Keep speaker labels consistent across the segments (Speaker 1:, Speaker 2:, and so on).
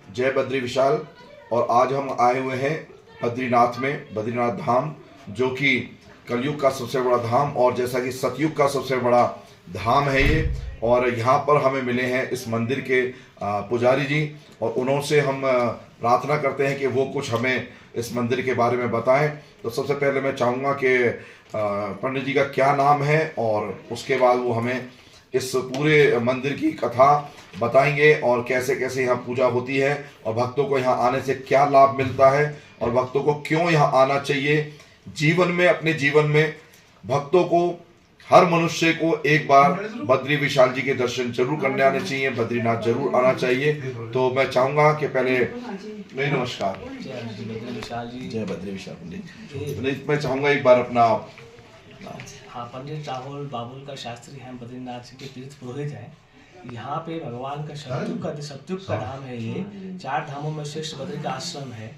Speaker 1: जय बद्री विशाल। और आज हम आए हुए हैं बद्रीनाथ में, बद्रीनाथ धाम, जो कि कलयुग का सबसे बड़ा धाम और जैसा कि सतयुग का सबसे बड़ा धाम है ये। और यहाँ पर हमें मिले हैं इस मंदिर के पुजारी जी, और उन्हों से हम प्रार्थना करते हैं कि वो कुछ हमें इस मंदिर के बारे में बताएं। तो सबसे पहले मैं चाहूँगा कि पंडित जी का क्या नाम है, और उसके बाद वो हमें इस पूरे मंदिर की कथा बताएंगे और कैसे कैसे यहाँ पूजा होती है और भक्तों को यहाँ आने से क्या लाभ मिलता है और भक्तों को क्यों यहाँ आना चाहिए। जीवन में, अपने जीवन में भक्तों को, हर मनुष्य को एक बार बद्री विशाल जी के दर्शन जरूर करने आने चाहिए, बद्रीनाथ जरूर आना चाहिए। तो मैं चाहूँगा कि पहले मेरी नमस्कार। जय बद्री विशाल पंडित। मैं चाहूँगा एक बार अपना
Speaker 2: हाँ, पंडित राहुल बाबुल का शास्त्री हैं, बद्रीनाथ जी के तीर्थ पुरोहित हैं। यहाँ पे भगवान का सतयुग का धाम है। ये 4 धामों में श्रेष्ठ बद्री का आश्रम है।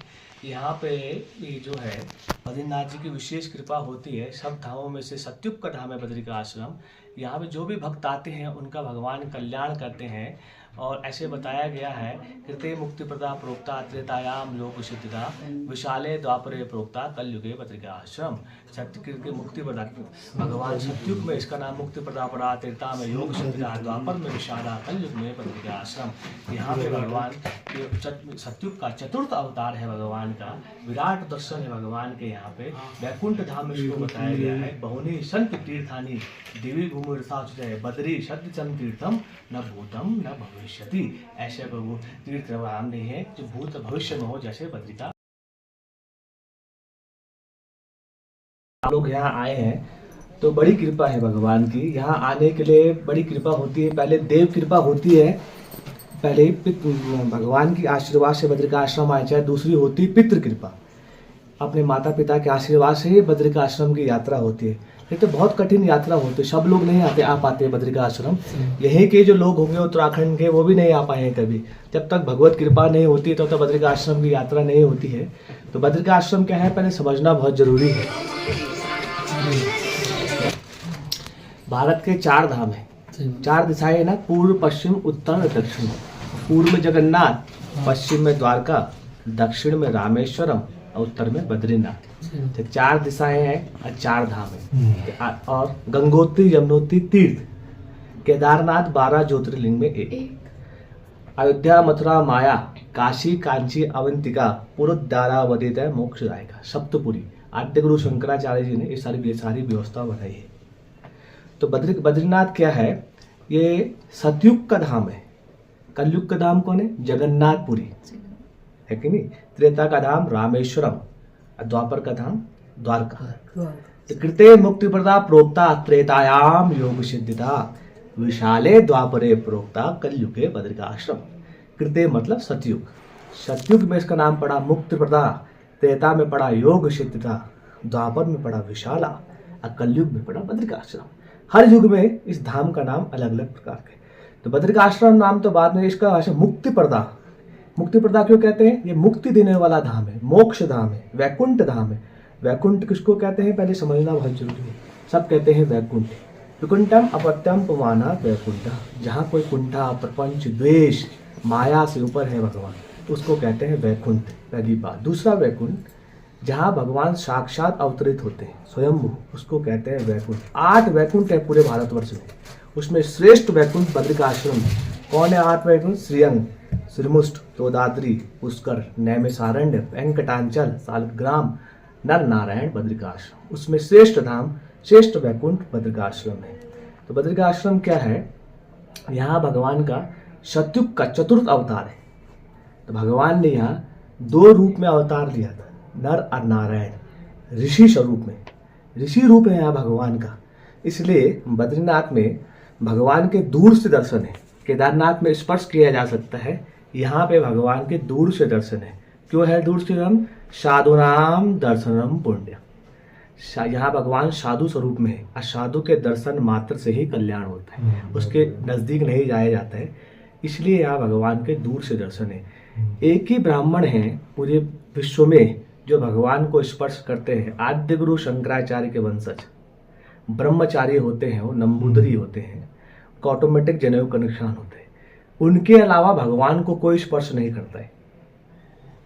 Speaker 2: यहाँ पे ये जो है बद्रीनाथ जी की विशेष कृपा होती है। सब धामों में से सतयुग का धाम है बद्री का आश्रम। यहाँ पे जो भी भक्त आते हैं उनका भगवान कल्याण करते हैं। और ऐसे बताया गया है, कृते मुक्ति प्रदा प्रोक्ता त्रेतायाम लोक सिद्धिदा विशाले द्वापरे प्रोक्ता कलयुगे बद्री का आश्रम। सत्य कृत मुक्ति प्रदा, भगवान सतयुग में इसका नाम मुक्ति प्रदा पड़ा, त्रेता में योग सिद्धिदा, द्वापर में विशाला, कलयुग में बद्री का आश्रम। यहाँ पे भगवान सतयुग का चतुर्थ अवतार है भगवान का, विराट दर्शन है भगवान के। यहाँ पे वैकुंठ धाम इसको बताया गया है। बहुनी संत तीर्थानी देवी भूमि बद्री सत्यचम तीर्थम न भूतम न भविष्यति। ऐसे प्रभु तीर्थ नाम नहीं है जो भूत भविष्य में हो, जैसे बद्री का। लोग यहाँ आए हैं तो बड़ी कृपा है भगवान की। यहाँ आने के लिए बड़ी कृपा होती है। पहले देव कृपा होती है, पहले भगवान की आशीर्वाद से बद्री का आश्रम आए, चाहे दूसरी होती पितृ कृपा। अपने माता पिता के आशीर्वाद से ही बद्री का आश्रम की यात्रा होती है। ये तो बहुत कठिन यात्रा होती है, सब लोग नहीं आ पाते बद्री का आश्रम। यहीं के जो लोग होंगे उत्तराखंड के, वो भी नहीं आ पाए कभी। जब तक भगवत कृपा नहीं होती तो बद्री का आश्रम की यात्रा नहीं होती है। तो बद्री का आश्रम क्या है, पहले समझना बहुत जरूरी है। भारत के 4 धाम है, 4 दिशाएं है ना, पूर्व पश्चिम उत्तर दक्षिण। पूर्व में जगन्नाथ, पश्चिम में द्वारका, दक्षिण में रामेश्वरम और उत्तर में बद्रीनाथ। तो 4 दिशाएं हैं और 4 धाम है। और गंगोत्री यमुनोत्री तीर्थ, केदारनाथ 12 ज्योतिर्लिंग में एक। अयोध्या मथुरा माया, काशी कांची अवंतिका, पुरुद्वारावतीत मोक्षदायिका, सप्तपुरी। आद्य गुरु शंकराचार्य जी ने ये सारी व्यवस्था बनाई है। तो बद्रीनाथ क्या है, ये सतयुग का धाम है। कलयुग का धाम कौन है, जगन्नाथपुरी है कि नहीं। त्रेता का धाम रामेश्वरम, द्वापर का धाम द्वारका। कृते मुक्ति प्रदा प्रोक्ता त्रेतायाम योग सिद्धिदा विशाले द्वापरे प्रोक्ता कलयुगे बद्री का आश्रम। कृते मतलब सतयुग, सतयुग में इसका नाम पड़ा मुक्ति प्रदा, त्रेता में पड़ा योग सिद्धिदा, द्वापर में पड़ा विशाला और कलयुग में पड़ा बद्री का आश्रम। हर युग में इस धाम का नाम अलग अलग प्रकार के। तो बद्री का आश्रम नाम तो बाद में इसका मुक्ति प्रदा। मुक्ति प्रदा क्यों कहते हैं, ये मुक्ति देने वाला धाम है, मोक्ष धाम है, वैकुंठ धाम है। वैकुंठ किसको कहते हैं पहले समझना बहुत जरूरी है। सब कहते हैं वैकुंठ, विकुंठम अपत्यम पवाना वैकुंठ। जहाँ कोई कुंठा, प्रपंच, द्वेष, माया से ऊपर है भगवान, उसको कहते हैं वैकुंठ, पहली बात। दूसरा वैकुंठ, जहाँ भगवान साक्षात अवतरित होते हैं, स्वयंभू, उसको कहते हैं वैकुंठ। 8 वैकुंठ है पूरे भारतवर्ष में, उसमें श्रेष्ठ वैकुंठ बद्री का आश्रम है। कौन है 8 वैकुंठ, श्रीअंग, श्रीमुष्ट, तोदाद्री, पुष्कर, नैमिषारण्य, वेंकटांचल, सालग्राम, नर नारायण बद्री का आश्रम। उसमें श्रेष्ठ धाम, श्रेष्ठ वैकुंठ बद्री का आश्रम है। तो बद्री का आश्रम क्या है, यहाँ भगवान का सतयुग का चतुर्थ अवतार है। तो भगवान ने यहाँ 2 रूप में अवतार लिया था, नर और नारायण। ऋषि स्वरूप में, ऋषि रूप है यहाँ भगवान का। इसलिए बद्रीनाथ में भगवान के दूर से दर्शन है। केदारनाथ में स्पर्श किया जा सकता है, यहाँ पे भगवान के दूर से दर्शन है। क्यों है दूर से दर्शन, साधुनाम दर्शनम पुण्य। यहाँ भगवान साधु स्वरूप में है और साधु के दर्शन मात्र से ही कल्याण होता है, उसके नजदीक नहीं जाया जाता है। इसलिए यहाँ भगवान के दूर से दर्शन है। एक ही ब्राह्मण हैं पूरे विश्व में जो भगवान को स्पर्श करते हैं, आद्य गुरु शंकराचार्य के वंशज ब्रह्मचारी होते हैं, वो नंबूदरी होते हैं, ऑटोमेटिक जनेऊ कनेक्शन होते हैं। उनके अलावा भगवान को कोई स्पर्श नहीं करता है।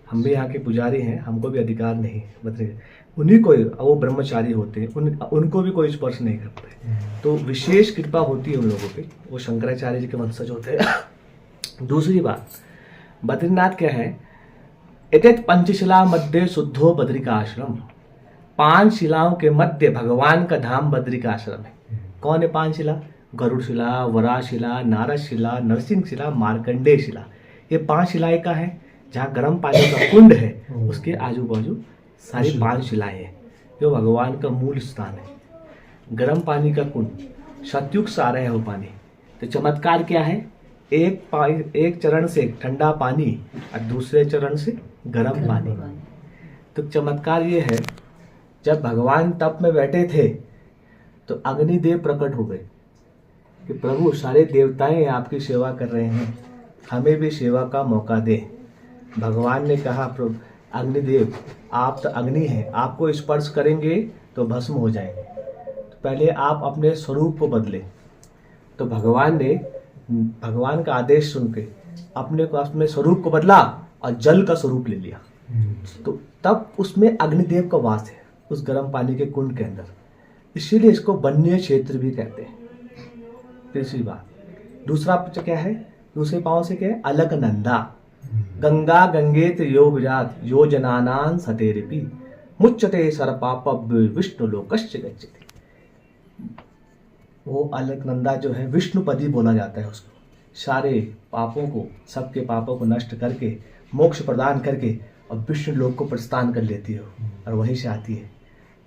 Speaker 2: हम भी यहाँ के पुजारी हैं, हमको भी अधिकार नहीं है बद्री, उन्हीं को वो ब्रह्मचारी होते हैं, उनको भी कोई स्पर्श नहीं करते। तो विशेष कृपा होती है उन लोगों पे, वो शंकराचार्य जी के वंशज होते हैं। दूसरी बात, बद्रीनाथ क्या है, एतत् पंचशिला मध्य शुद्धो बद्रिका आश्रम, 5 शिलाओं के मध्य भगवान का धाम बद्रिका आश्रम है। कौन है 5 शिला? गरुड़ शिला, वरा शिला, नारद शिला, नरसिंह शिला, मार्कंडेय शिला। ये 5 शिलाएं का है, जहाँ गर्म पानी का कुंड है उसके आजू बाजू सारी 5 शिलाएं हैं, जो भगवान का मूल स्थान है। गर्म पानी का कुंड, सतयुग से आ रहा है वो पानी। तो चमत्कार क्या है, एक चरण से ठंडा पानी और दूसरे चरण से गर्म पानी। तो चमत्कार ये है, जब भगवान तप में बैठे थे तो अग्निदेव प्रकट हो गए कि प्रभु सारे देवताएं आपकी सेवा कर रहे हैं, हमें भी सेवा का मौका दे। भगवान ने कहा, प्रभु अग्निदेव आप तो अग्नि हैं, आपको स्पर्श करेंगे तो भस्म हो जाएंगे, तो पहले आप अपने स्वरूप को बदले। तो भगवान ने भगवान का आदेश सुन के अपने स्वरूप को बदला और जल का स्वरूप ले लिया। तो तब उसमें अग्निदेव का वास है, उस गर्म पानी के कुंड के अंदर, इसीलिए इसको वन्य क्षेत्र भी कहते हैं। तीसरी बात, दूसरा क्या है, दूसरे पाँव से क्या है, अलकनंदा, गंगा गंगेत यो विराट यो जनानां सतेरिपि मुच्यते सर्पाप विष्णु लोकश्च गच्छति। वो अलकनंदा जो है विष्णुपदी बोला जाता है उसको, सारे पापों को, सबके पापों को नष्ट करके मोक्ष प्रदान करके और विष्णु लोक को प्रस्थान कर लेती है और वहीं से आती है।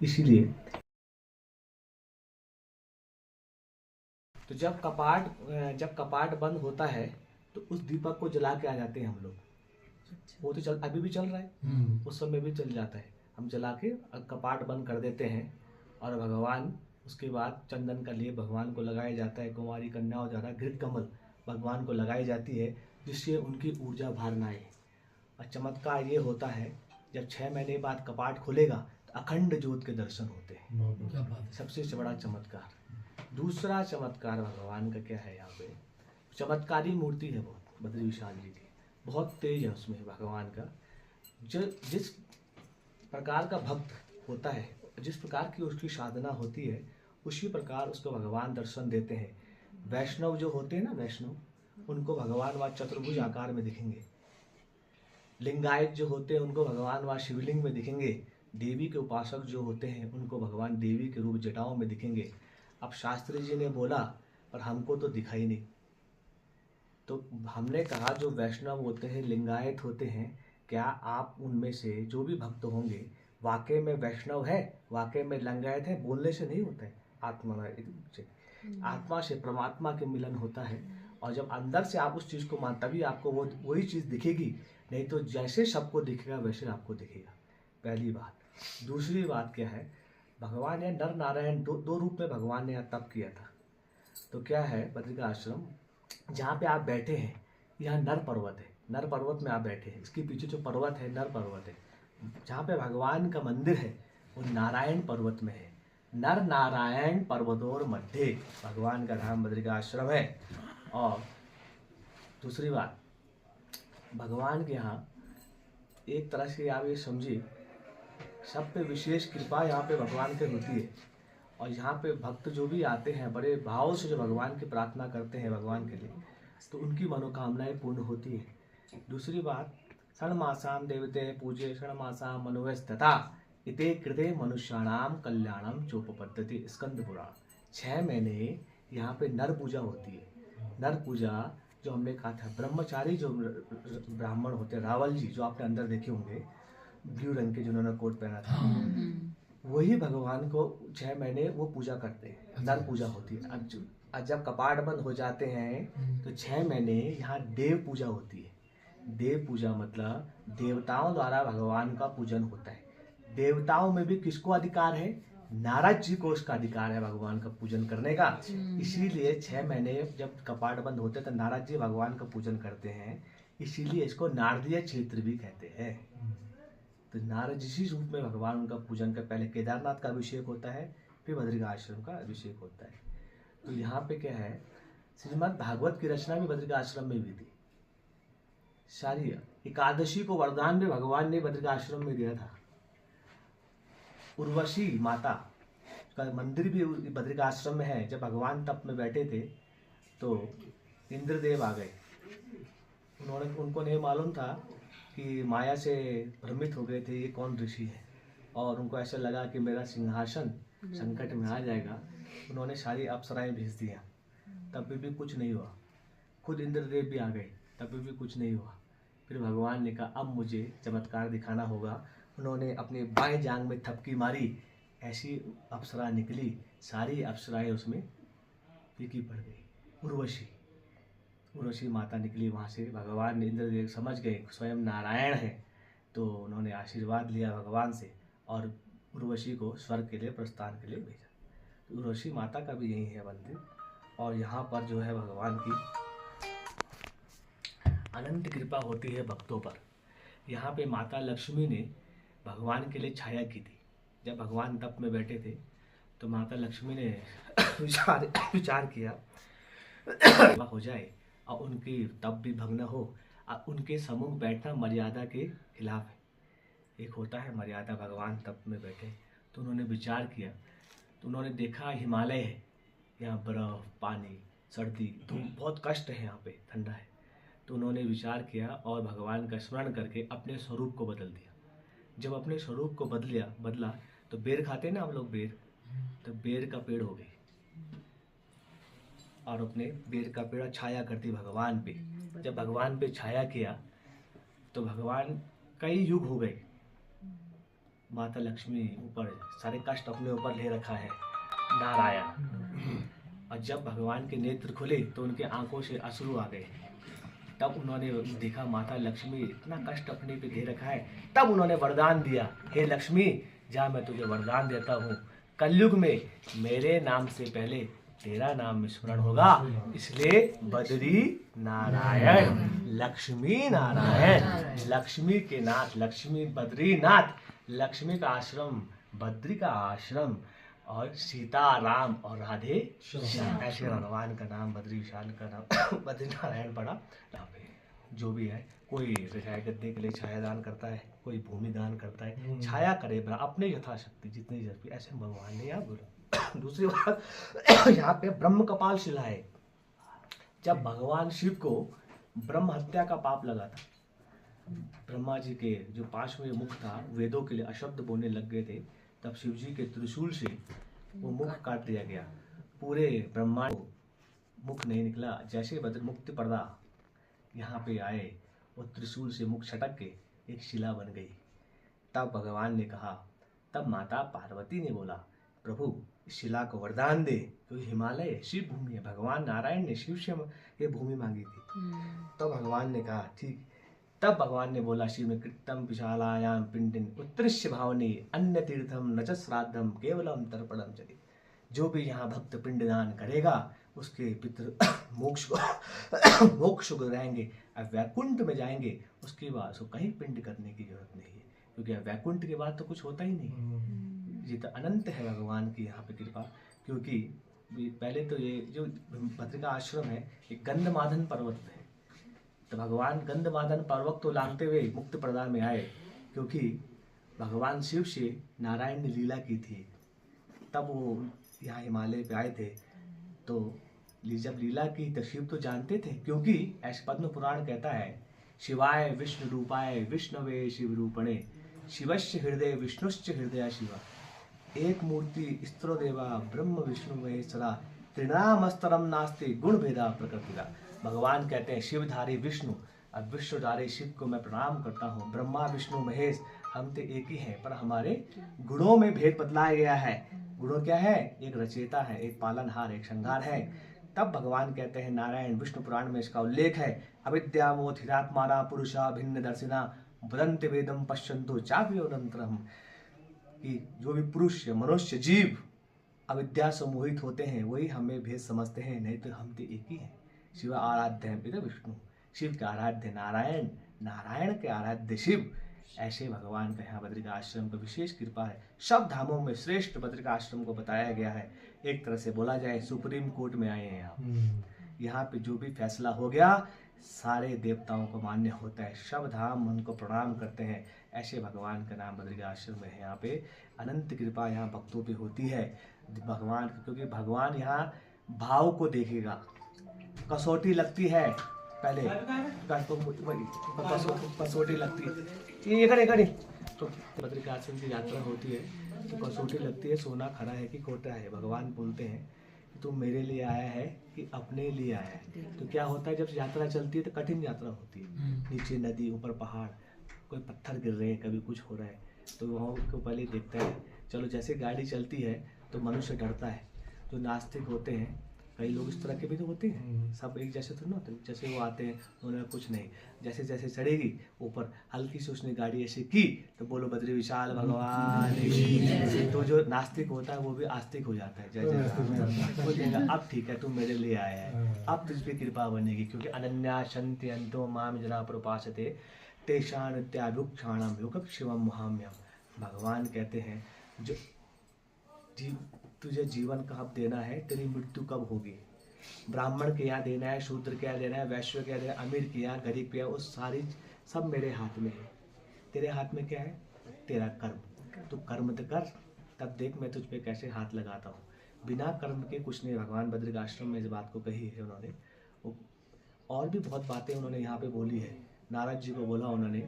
Speaker 2: इसीलिए तो जब कपाट बंद होता है तो उस दीपक को जला के आ जाते हैं हम लोग। वो तो अभी भी चल रहा है, उस समय भी चल जाता है। हम जला के कपाट बंद कर देते हैं और भगवान, उसके बाद चंदन का लेप भगवान को लगाया जाता है, कुमारी कन्याओं द्वारा घृत कमल भगवान को लगाई जाती है, जिससे उनकी ऊर्जा बाहर ना आए। और चमत्कार ये होता है, जब 6 महीने बाद कपाट खुलेगा तो अखंड ज्योत के दर्शन होते हैं। सबसे बड़ा चमत्कार। दूसरा चमत्कार भगवान का क्या है, यहाँ पे चमत्कारी मूर्ति है बहुत, बद्री विशाल जी की, बहुत तेज है उसमें भगवान का। जो जिस प्रकार का भक्त होता है, जिस प्रकार की उसकी साधना होती है, उसी प्रकार उसको भगवान दर्शन देते हैं। वैष्णव जो होते हैं ना, वैष्णव, उनको भगवान वहाँ चतुर्भुज आकार में दिखेंगे। लिंगायत जो होते हैं उनको भगवान वहाँ शिवलिंग में दिखेंगे। देवी के उपासक जो होते हैं उनको भगवान देवी के रूप जटाओं में दिखेंगे। अब शास्त्री जी ने बोला पर हमको तो दिखाई नहीं, तो हमने कहा जो वैष्णव होते हैं, लिंगायत होते हैं, क्या आप उनमें से जो भी भक्त होंगे वाकई में वैष्णव है, वाकई में लिंगायत है? बोलने से नहीं होता है, आत्मा से परमात्मा के मिलन होता है। और जब अंदर से आप उस चीज़ को मान, तभी आपको वही चीज़ दिखेगी, नहीं तो जैसे सबको दिखेगा वैसे आपको दिखेगा। पहली बात। दूसरी बात क्या है, भगवान ने नर नारायण दो रूप में भगवान ने यहाँ तप किया था। तो क्या है, बद्रिका आश्रम जहाँ पे आप बैठे हैं, यहाँ नर पर्वत है, नर पर्वत में आप बैठे हैं, इसके पीछे जो पर्वत है नर पर्वत है। जहाँ पे भगवान का मंदिर है वो नारायण पर्वत में है। नर नारायण पर्वतों मध्य भगवान का धाम बद्रिका आश्रम है। और दूसरी बात, भगवान के यहाँ एक तरह से आप ये समझिए, सब पे विशेष कृपा यहाँ पे भगवान के होती है। और यहाँ पे भक्त जो भी आते हैं, बड़े भाव से जो भगवान की प्रार्थना करते हैं भगवान के लिए, तो उनकी मनोकामनाएं पूर्ण होती है। दूसरी बात, षण्मासाम देवते पूजे षण्मासाम मनोवस्तता इते कृते मनुष्याणाम कल्याणम चोपपद्धति। स्कंद पुराण। 6 महीने यहाँ पे नर पूजा होती है। नर पूजा जो हमने कहा था, ब्रह्मचारी जो ब्राह्मण होते हैं, रावल जी जो आपने अंदर देखे होंगे, ब्लू रंग के जिन्होंने कोट पहना था, वही भगवान को 6 महीने वो पूजा करते हैं, नर पूजा होती है। अब जब कपाट बंद हो जाते हैं तो 6 महीने यहाँ देव पूजा होती है। देव पूजा मतलब देवताओं द्वारा भगवान का पूजन होता है। देवताओं में भी किसको अधिकार है? नारद जी को उसका अधिकार है भगवान का पूजन करने का। इसीलिए 6 महीने जब कपाट बंद होते तो नारद जी भगवान का पूजन करते हैं, इसीलिए इसको नारदीय क्षेत्र भी कहते हैं। तो नारद इसी रूप में भगवान उनका पूजन का, पहले केदारनाथ का अभिषेक होता है, फिर बद्रिका आश्रम का अभिषेक होता है। तो यहाँ पे क्या है, श्रीमद् भागवत की रचना भी बद्रिका आश्रम में हुई थी। सारी एकादशी को वरदान में भगवान ने बद्रिकाश्रम में दिया था। उर्वशी माता का मंदिर भी बद्रिकाश्रम में है। जब भगवान तप में बैठे थे तो इंद्रदेव आ गए। उनको नहीं मालूम था कि माया से भ्रमित हो गए थे ये कौन ऋषि है, और उनको ऐसा लगा कि मेरा सिंहासन संकट में आ जाएगा। उन्होंने सारी अप्सराएं भेज दिया, तब भी कुछ नहीं हुआ। खुद इंद्रदेव भी आ गए, तब भी कुछ नहीं हुआ। फिर भगवान ने कहा अब मुझे चमत्कार दिखाना होगा। उन्होंने अपने बाएं जांग में थपकी मारी, ऐसी अप्सरा निकली, सारी अप्सराएं उसमें फीकी पड़ गई। उर्वशी माता निकली वहाँ से। भगवान इंद्रदेव समझ गए स्वयं नारायण है, तो उन्होंने आशीर्वाद लिया भगवान से और उर्वशी को स्वर्ग के लिए प्रस्थान के लिए भेजा। तो उर्वशी माता का भी यही है मंदिर। और यहाँ पर जो है भगवान की अनंत कृपा होती है भक्तों पर। यहाँ पे माता लक्ष्मी ने भगवान के लिए छाया की थी। जब भगवान तप में बैठे थे तो माता लक्ष्मी ने विचार किया हो जाए और उनकी तप भी भंग न हो। उनके सम्मुख बैठना मर्यादा के खिलाफ है। एक होता है मर्यादा, भगवान तप में बैठे, तो उन्होंने विचार किया। तो उन्होंने देखा हिमालय है, यहाँ बर्फ, पानी, सर्दी, धूप, बहुत कष्ट है, यहाँ पे ठंडा है। तो उन्होंने विचार किया और भगवान का स्मरण करके अपने स्वरूप को बदल दिया। जब अपने स्वरूप को बदला तो बेर खाते ना हम लोग, बेर, तो बेर का पेड़ हो गए और अपने बेर का पेड़ छाया करती भगवान पे। जब भगवान पे छाया किया तो भगवान कई युग हो गए। माता लक्ष्मी ऊपर सारे कष्ट अपने ऊपर ले रखा है नारायण। और जब भगवान के नेत्र खुले तो उनके आंखों से अश्रु आ गए। तब उन्होंने देखा माता लक्ष्मी इतना कष्ट अपने पे दे रखा है। तब उन्होंने वरदान दिया, हे लक्ष्मी जा मैं तुझे वरदान देता हूँ, कलयुग में मेरे नाम से पहले तेरा नाम स्मरण होगा, इसलिए बद्री नारायण, लक्ष्मी नारायण, लक्ष्मी के नाथ, लक्ष्मी बद्रीनाथ, लक्ष्मी का आश्रम, बद्री का आश्रम, और सीता, राम और राधे ऐसे भगवान का नाम बद्री विशाल का नाम बद्री नारायण पड़ा। जो भी है, कोई रजाई गद्दे के लिए छाया दान करता है, कोई भूमि दान करता है, छाया करे अपने यथाशक्ति जितनी जरूरत, ऐसे भगवान ने यहाँ बोला। दूसरी बात, यहाँ पे ब्रह्म कपाल शिला है। जब भगवान शिव को ब्रह्म हत्या का पाप लगा था, ब्रह्मा जी के जो 5वें मुख था, वेदों के लिए अशब्द बोलने लग गए थे, तब शिव जी के त्रिशूल से वो मुख काट दिया गया। पूरे ब्रह्मांड को मुख नहीं निकला। जैसे मुक्ति पर्दा यहाँ पे आए, वो त्रिशूल से मुख छटक के एक शिला बन गई। तब भगवान ने कहा, तब माता पार्वती ने बोला, प्रभु इस शिला को वरदान दे, क्योंकि हिमालय शिव भूमि है। भगवान नारायण ने शिव से ये भूमि मांगी थी। तब भगवान ने कहा ठीक। तब भगवान ने बोला, शिव में कृतम विशालायाम पिंडिन उत्तृष्य भावनी अन्य तीर्थम न च श्राद्धम केवलम तर्पणम चले। जो भी यहाँ भक्त पिंडदान करेगा उसके पितृ मोक्ष को रहेंगे, अब वैकुंठ में जाएंगे, उसके बाद उसको कहीं पिंड करने की जरूरत नहीं है, क्योंकि वैकुंठ के बाद तो कुछ होता ही नहीं। ये तो अनंत है भगवान की यहाँ पे कृपा। क्योंकि पहले तो ये जो बद्रिका आश्रम है ये गंधमादन पर्वत पे है। तो भगवान गंधमादन पर्वत तो लांघते हुए मुक्त प्रदान में आए, क्योंकि भगवान शिव से नारायण ने लीला की थी। तब वो यहाँ हिमालय पे आए थे। तो जब लीला की तो शिव तो जानते थे, क्योंकि ऐसे पद्म पुराण कहता है, शिवाय विष्णु रूपाय विष्णवे शिव रूपणे शिवस्य हृदय विष्णुश्च हृदय शिवा। एक मूर्ति स्त्रो देवा ब्रह्म विष्णु महेश्वरा त्रिनामस्तरम नास्ति गुण भेदा प्रकृतिरा। भगवान कहते हैं शिवधारी विष्णु, अब विष्णुधारी शिव को मैं प्रणाम करता हूँ। ब्रह्मा विष्णु महेश हम तो एक ही हैं, पर हमारे गुणों में भेद बदलाया गया है। गुणों क्या है? एक रचेता है, एक पालनहार, एक श्रृंगार है। तब भगवान कहते हैं, नारायण विष्णु पुराण में इसका उल्लेख है, अविद्या मोहिरात्माना पुरुषा भिन्न दर्शिना वदन्ति वेदम पश्यन्तु चाप्योऽनन्तरम्। कि जो भी पुरुष मनुष्य जीव अविद्या से मोहित होते हैं वही हमें भेद समझते हैं, नहीं तो हम तो एक ही हैं। शिव आराध्य है विष्णु, शिव के आराध्य नारायण, नारायण के आराध्य शिव। ऐसे भगवान का यहाँ बद्रिका आश्रम पर विशेष कृपा है। सब धामों में श्रेष्ठ बद्रिका आश्रम को बताया गया है। एक तरह से बोला जाए सुप्रीम कोर्ट में आए हैं आप। यहाँ पे जो भी फैसला हो गया सारे देवताओं को मान्य होता है, सब धाम उनको प्रणाम करते हैं। ऐसे भगवान का नाम बद्रिका आश्रम में है। यहाँ पे अनंत कृपा यहाँ भक्तों पे होती है भगवान, क्योंकि भगवान यहाँ भाव को देखेगा। कसौटी लगती है पहले, कसौटी लगती है ये खड़े तो बद्रिका आश्रम की यात्रा होती है तो कसौटी लगती है, सोना खरा है कि खोटा है। भगवान बोलते हैं कि तुम मेरे लिए आया है कि अपने लिए आया है। तो क्या होता है, जब यात्रा चलती है तो कठिन यात्रा होती है, नीचे नदी, ऊपर पहाड़, कोई पत्थर गिर रहे हैं, कभी कुछ हो रहा है, तो वहाँ को पहले देखता है। चलो जैसे गाड़ी चलती है तो मनुष्य डरता है। जो नास्तिक होते हैं, कई लोग इस तरह के भी तो होते हैं, सब एक जैसे थोड़ा ना होते। जैसे वो आते हैं उन्होंने कुछ नहीं, जैसे जैसे चढ़ेगी ऊपर हल्की से उसने गाड़ी ऐसे की तो बोलो बद्री विशाल भगवान की। तो जो नास्तिक होता है वो भी आस्तिक हो जाता है। जैसे वो कहेगा अब ठीक है तुम मेरे लिए आया है, अब तुझ पे कृपा बनेगी, क्योंकि अनन्या शंति अंतो माम जरा प्रपाशते तेषाण त्याभुक्षाणम योग शिवम महाम्यम। भगवान कहते हैं जो तुझे जीवन कब देना है, तेरी मृत्यु कब होगी, ब्राह्मण के यहाँ देना है, शूद्र के यहाँ देना है, वैश्य के यहाँ देना है, अमीर के यहाँ, गरीब के यहाँ, वो सारी सब मेरे हाथ में है। तेरे हाथ में क्या है, तेरा कर्म। तू कर्म तो कर, तब देख मैं तुझ पे कैसे हाथ लगाता हूँ। बिना कर्म के कुछ नहीं। भगवान बद्रिका आश्रम में इस बात को कही है उन्होंने। और भी बहुत बातें उन्होंने यहाँ पे बोली है। नारद जी को बोला उन्होंने,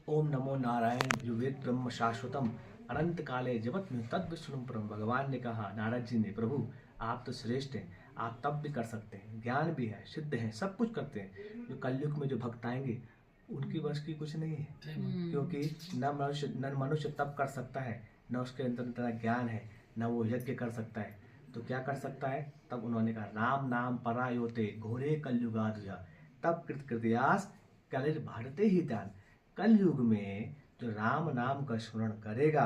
Speaker 2: ओम नमो नारायण युवेद ब्रह्म शाश्वतम अनंत काले जगत में तद विष्णु परम। भगवान ने कहा, नारद जी ने, प्रभु आप तो श्रेष्ठ हैं, आप तप भी कर सकते हैं, ज्ञान भी है, सिद्ध हैं, सब कुछ करते हैं। जो कलयुग में जो भक्त आएंगे उनकी बस की कुछ नहीं है, क्योंकि न मनुष्य तप कर सकता है, न उसके अंदर इतना ज्ञान है, न वो यज्ञ कर सकता है। तो क्या कर सकता है? तब उन्होंने कहा, राम नाम परायोते घोरे कलयुगाधुया तब कृतकृत्यास कलिर भारते ही ध्यान। कलयुग में जो राम नाम का स्मरण करेगा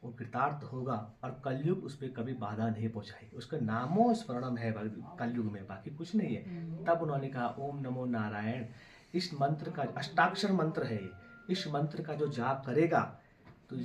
Speaker 2: वो कृतार्थ होगा और कलयुग उस पर कभी बाधा नहीं पहुंचाएगी। उसका नामो स्मरणम है कलयुग में, बाकी कुछ नहीं है। तब उन्होंने कहा, ओम नमो नारायण, इस मंत्र का अष्टाक्षर मंत्र है, इस मंत्र का जो जाप करेगा तो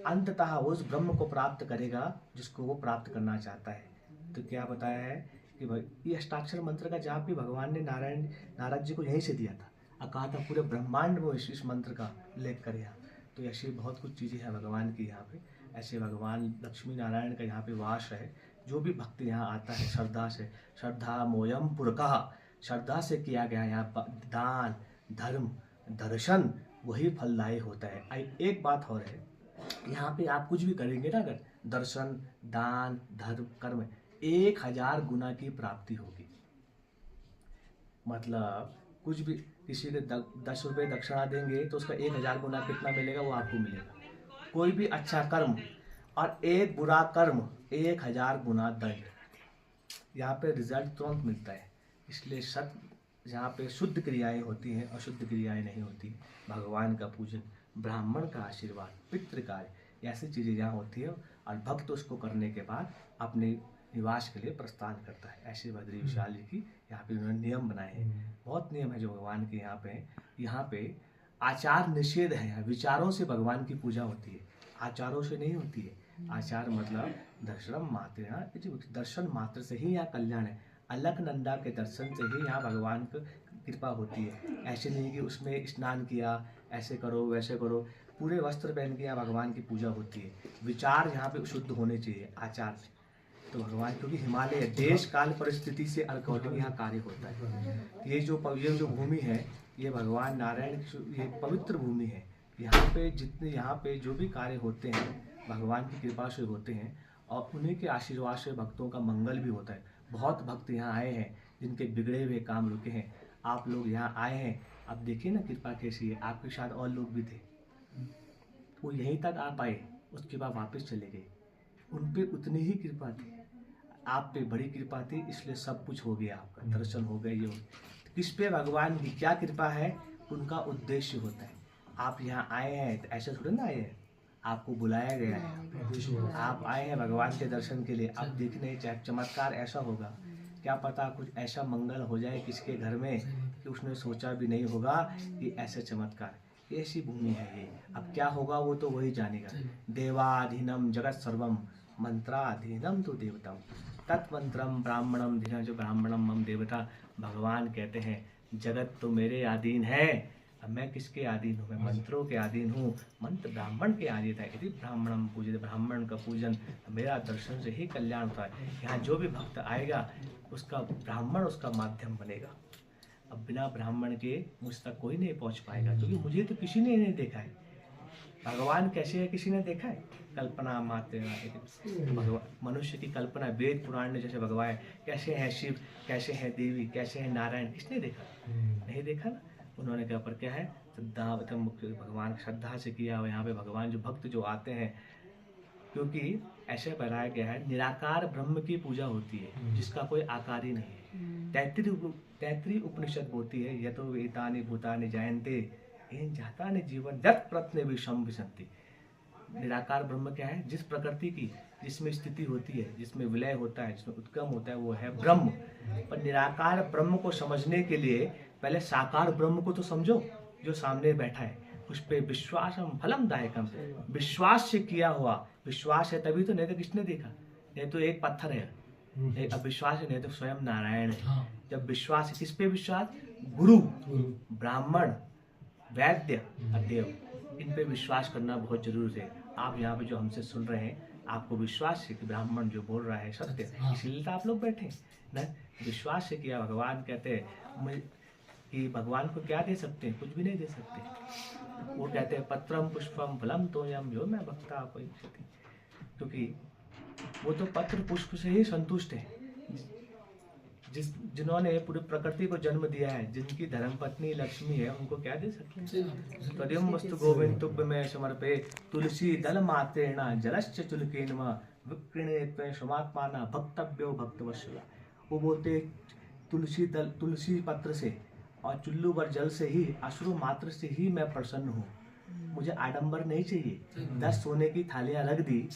Speaker 2: अंततः उस ब्रह्म को प्राप्त करेगा जिसको वो प्राप्त करना चाहता है। तो क्या बताया है कि भाई ये अष्टाक्षर मंत्र का जाप भी भगवान ने नारद जी को यहीं से दिया था और कहा था पूरे ब्रह्मांड में इस मंत्र का उल्लेख करे। यहाँ तो ऐसी बहुत कुछ चीज़ें हैं भगवान की यहाँ पे। ऐसे भगवान लक्ष्मी नारायण का यहाँ पे वास है। जो भी भक्त यहाँ आता है श्रद्धा से, श्रद्धा मोयम पुरकः, श्रद्धा से किया गया यहाँ दान धर्म दर्शन वही फलदायी होता है। एक बात और है, यहाँ पे आप कुछ भी करेंगे ना, अगर दर्शन दान धर्म कर्म 1000 गुना की प्राप्ति होगी। मतलब कुछ भी किसी के 10 रुपये दक्षिणा देंगे तो उसका 1000 गुना कितना मिलेगा वो आपको मिलेगा। कोई भी अच्छा कर्म और एक बुरा कर्म 1000 गुना दंड, यहाँ पे रिजल्ट तुरंत मिलता है। इसलिए जहाँ पे शुद्ध क्रियाएं होती हैं अशुद्ध क्रियाएं नहीं होती। भगवान का पूजन, ब्राह्मण का आशीर्वाद, पितृ कार्य, ऐसी चीज़ें यहाँ होती है और भक्त उसको करने के बाद अपने निवास के लिए प्रस्थान करता है। ऐसे बद्री विशाल जी की यहाँ पे उन्होंने नियम बनाए हैं। बहुत नियम है जो भगवान के यहाँ पे हैं। यहाँ पे आचार निषेध है, विचारों से भगवान की पूजा होती है, आचारों से नहीं होती है। आचार मतलब दर्शन मात्र, दर्शन मात्र से ही यहाँ कल्याण है। अलकनंदा के दर्शन से ही यहाँ भगवान की कृपा होती है। ऐसे नहीं कि उसमें स्नान किया, ऐसे करो वैसे करो, पूरे वस्त्र पहन के यहाँ भगवान की पूजा होती है। विचार यहाँ पे शुद्ध होने चाहिए आचार से। तो भगवान, क्योंकि हिमालय देश काल परिस्थिति से अकॉर्डिंग यहाँ कार्य होता है। ये जो भूमि है ये भगवान नारायण की ये पवित्र भूमि है। यहाँ पे जो भी कार्य होते हैं भगवान की कृपा से होते हैं और उन्हीं के आशीर्वाद से भक्तों का मंगल भी होता है। बहुत भक्त यहाँ आए हैं जिनके बिगड़े हुए काम रुके हैं। आप लोग यहाँ आए हैं, अब देखिए ना कृपा कैसी है। आपके साथ और लोग भी थे, वो यहीं तक आ पाए, उसके बाद वापस चले गए। उन पे उतनी ही कृपा थी, आप पे बड़ी कृपा थी, इसलिए सब कुछ हो गया, आपका दर्शन हो गए। ये किस पे भगवान की क्या कृपा है, उनका उद्देश्य होता है। आप यहाँ आए हैं तो ऐसे थोड़े ना आए हैं, आपको बुलाया गया है, आप आए हैं भगवान के दर्शन के लिए। आप देखने चाहे चमत्कार ऐसा होगा, क्या पता कुछ ऐसा मंगल हो जाए किसके घर में कि उसने सोचा भी नहीं होगा कि ऐसे चमत्कार। ऐसी भूमि है ये। अब क्या होगा वो तो वही जानेगा। देवाधीनम जगत सर्वम मंत्राधीनम तो देवतम। तत्मंत्रम ब्राह्मणम धीना, जो ब्राह्मणम मम देवता, भगवान कहते हैं जगत तो मेरे अधीन है। अब मैं किसके अधीन हूँ? मैं मंत्रों के अधीन हूँ। मंत्र ब्राह्मण के अधीन है। यदि ब्राह्मणम पूजित, ब्राह्मण का पूजन, मेरा दर्शन से ही कल्याण होता है। यहाँ जो भी भक्त आएगा उसका ब्राह्मण उसका माध्यम बनेगा। अब बिना ब्राह्मण के मुझ तक कोई नहीं पहुँच पाएगा, क्योंकि मुझे तो किसी ने नहीं देखा है। भगवान कैसे है किसी ने देखा है? कल्पना मात्र, भगवान मनुष्य की कल्पना वेद पुराण ने जैसे भगवान कैसे हैं शिव, कैसे हैं देवी, कैसे हैं नारायण, किसने देखा? नहीं देखा ना। उन्होंने कहा पर क्या है, श्रद्धा मुख्य भगवान श्रद्धा से किया हुआ। यहाँ पे भगवान जो भक्त जो आते हैं, क्योंकि ऐसे बताया गया है निराकार ब्रह्म की पूजा होती है जिसका कोई आकार ही नहीं है। 33 उपनिषद बोलती है यतो वेतानि भूतानि जायन्ते इन जातानि जीवन जत प्रत्ने विषम विसंति। निराकार ब्रह्म क्या है? जिस प्रकृति की जिसमें स्थिति होती है, जिसमें विलय होता है, जिसमें उत्गम होता है, वो है ब्रह्म। पर निराकार ब्रह्म को समझने के लिए पहले साकार ब्रह्म को तो समझो जो सामने बैठा है। उस पे विश्वासम फलम दायकम, विश्वास से किया हुआ। विश्वास है तभी तो, नहीं तो किसने देखा? नहीं तो एक पत्थर है, अब विश्वास है, नहीं तो स्वयं नारायण है। जब विश्वास है, किस पे विश्वास? गुरु, ब्राह्मण, वैद्य, देव, इन पे विश्वास करना बहुत जरूरी है। आप यहाँ पे जो हमसे सुन रहे हैं, आपको विश्वास है कि ब्राह्मण जो बोल रहा है सत्य, इसलिए तो आप लोग बैठे ना। विश्वास से किया। भगवान कहते हैं कि भगवान को क्या दे सकते हैं? कुछ भी नहीं दे सकते। वो कहते हैं पत्रम पुष्पम फलम तोयम यो मैं भक्ता अपैक्षति, क्योंकि वो तो पत्र पुष्प से ही संतुष्ट है। जिन्होंने पूरी प्रकृति को जन्म दिया है, जिनकी धर्मपत्नी लक्ष्मी है, उनको क्या दे सकते हैं? तदियं वस्तु गोविंद तुभ्य में समर्पे तुलसी दल मात्रेण जलश्च चुलकेन विक्रीणेत्वेन समात्माना भक्तव्यो भक्तवत्सला। वो बोलते तुलसी पत्र से और चुल्लू भर जल से ही, अश्रु मात्र से ही मैं प्रसन्न हूँ। मुझे आडंबर नहीं चाहिए। 10 सोने की थालियां रख दी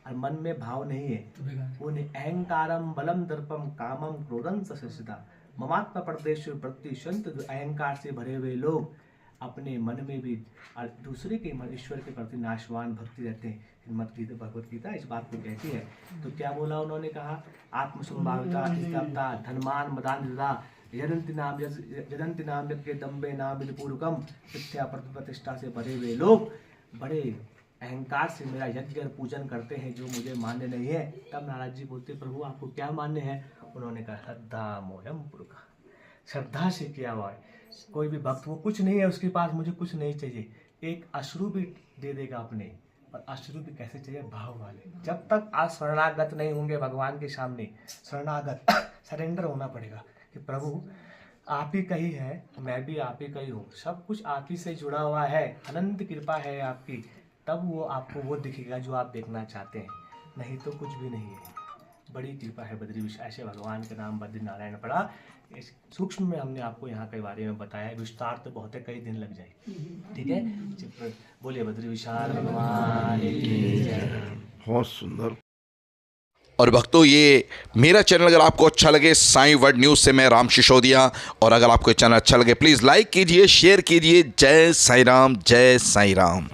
Speaker 2: और मन में भाव नहीं है। वो अहंकारम बलम दर्पम कामम क्रोधम सस्यता ममात्मा प्रदेश वृत्ति संत। अहंकार से भरे हुए लोग अपने मन में भी और दूसरे के मन ईश्वर के प्रति नाशवान भक्ति रहते हैं। गीता भगवत गीता इस बात को कहती है। तो क्या बोला उन्होंने? कहा आत्मसंभाविता स्तब्धा धनमान मदान्विता यदंति नाम यज्ञ दम्बे नाम विदपूर्वकम। मिथ्या प्रतिष्ठा से भरे हुए लोग बड़े अहंकार से मेरा यज्ञ और पूजन करते हैं, जो मुझे मान्य नहीं है। तब नारद जी बोलते प्रभु आपको क्या मान्य है? उन्होंने कहा श्रद्धा मोयम पुरुषा, श्रद्धा से किया हुआ है। कोई भी भक्त वो कुछ नहीं है उसके पास, मुझे कुछ नहीं चाहिए, एक अश्रु भी दे देगा अपने, पर अश्रु भी कैसे चाहिए? भाव वाले। जब तक आप शरणागत नहीं होंगे भगवान के सामने, शरणागत सरेंडर होना पड़ेगा कि प्रभु आप ही का ही है, मैं भी आप ही का ही हूँ, सब कुछ आप ही से जुड़ा हुआ है, अनंत कृपा है आपकी। तब वो आपको वो दिखेगा जो आप देखना चाहते हैं, नहीं तो कुछ भी नहीं है। बड़ी कृपा है बद्री विशाल। ऐसे भगवान के नाम बद्री नारायण पड़ा। इस सूक्ष्म में हमने आपको यहाँ के बारे में बताया, विस्तार तो बहुत है, कई दिन लग जाए। ठीक है, बोलिए बद्री विशाल भगवान की जय।
Speaker 1: बहुत सुंदर।
Speaker 3: और भक्तों, ये मेरा चैनल अगर आपको अच्छा लगे, साईं वर्ल्ड न्यूज़ से मैं राम सिसोदिया, और अगर आपको ये चैनल अच्छा लगे प्लीज़ लाइक कीजिए, शेयर कीजिए। जय साईं राम, जय साईं राम।